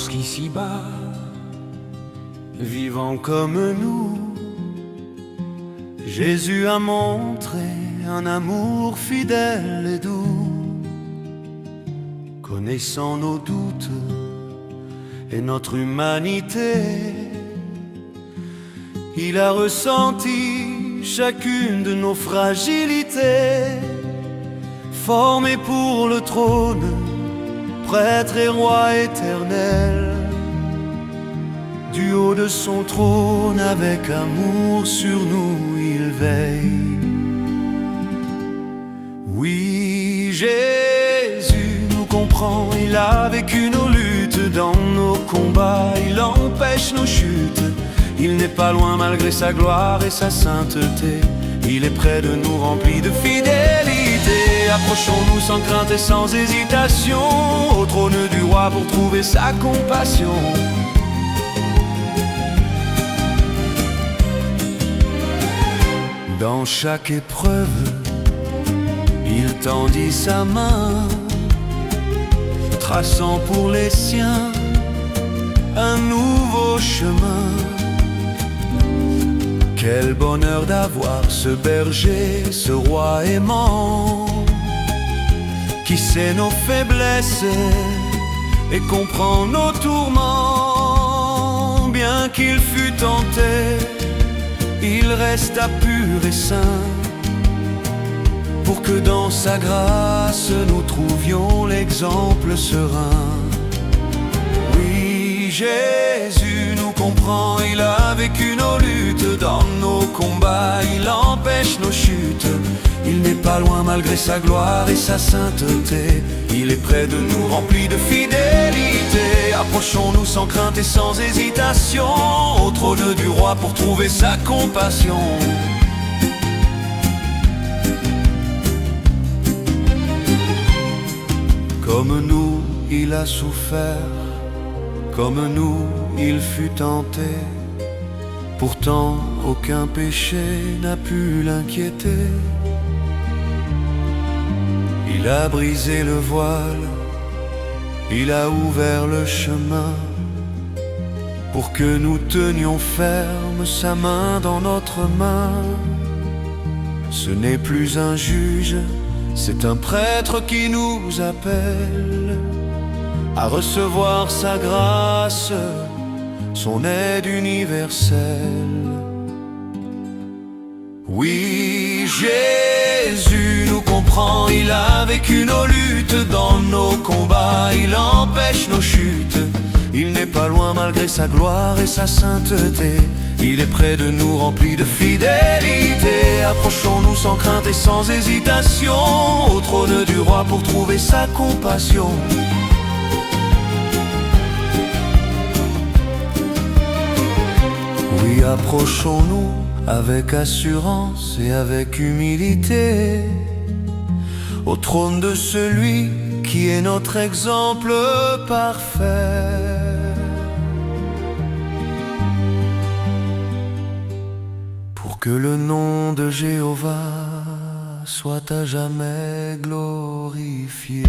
lorsqu'ici-bas, vivant comme nous, Jésus a montré un amour fidèle et doux. Connaissant nos doutes et notre humanité, il a ressenti chacune de nos fragilités. Formé pour le trône, prêtre et roi éternel, du haut de son trône avec amour sur nous il veille. Oui, Jésus nous comprend, il a vécu nos luttes. Dans nos combats, il empêche nos chutes. Il n'est pas loin malgré sa gloire et sa sainteté. Il est près de nous, rempli de fidélité. Approchons-nous sans crainte et sans hésitation au trône du roi pour trouver sa compassion. Dans chaque épreuve, il tendit sa main, traçant pour les siens un nouveau chemin. Quel bonheur d'avoir ce berger, ce roi aimant, qui sait nos faiblesses et comprend nos tourments. Bien qu'il fût tenté, il resta pur et saint, pour que dans sa grâce nous trouvions l'exemple serein. Oui, Jésus nous comprend, il a vécu nos luttes. Dans nos combats, il empêche nos chutes. Il n'est pas loin malgré sa gloire et sa sainteté. Il est près de nous, rempli de fidélité. Approchons-nous sans crainte et sans hésitation au trône du roi pour trouver sa compassion. Comme nous, il a souffert, comme nous, il fut tenté. Pourtant, aucun péché n'a pu l'inquiéter. Il a brisé le voile, il a ouvert le chemin, pour que nous tenions ferme sa main dans notre main. Ce n'est plus un juge, c'est un prêtre qui nous appelle à recevoir sa grâce, son aide universelle. Oui, Jésus nous comprend, il a vécu nos luttes. Dans nos combats, il empêche nos chutes. Il n'est pas loin malgré sa gloire et sa sainteté. Il est près de nous, rempli de fidélité. Approchons-nous sans crainte et sans hésitation au trône du roi pour trouver sa compassion. Oui, approchons-nous avec assurance et avec humilité au trône de celui qui est notre exemple parfait. Pour que le nom de Jéhovah soit à jamais glorifié.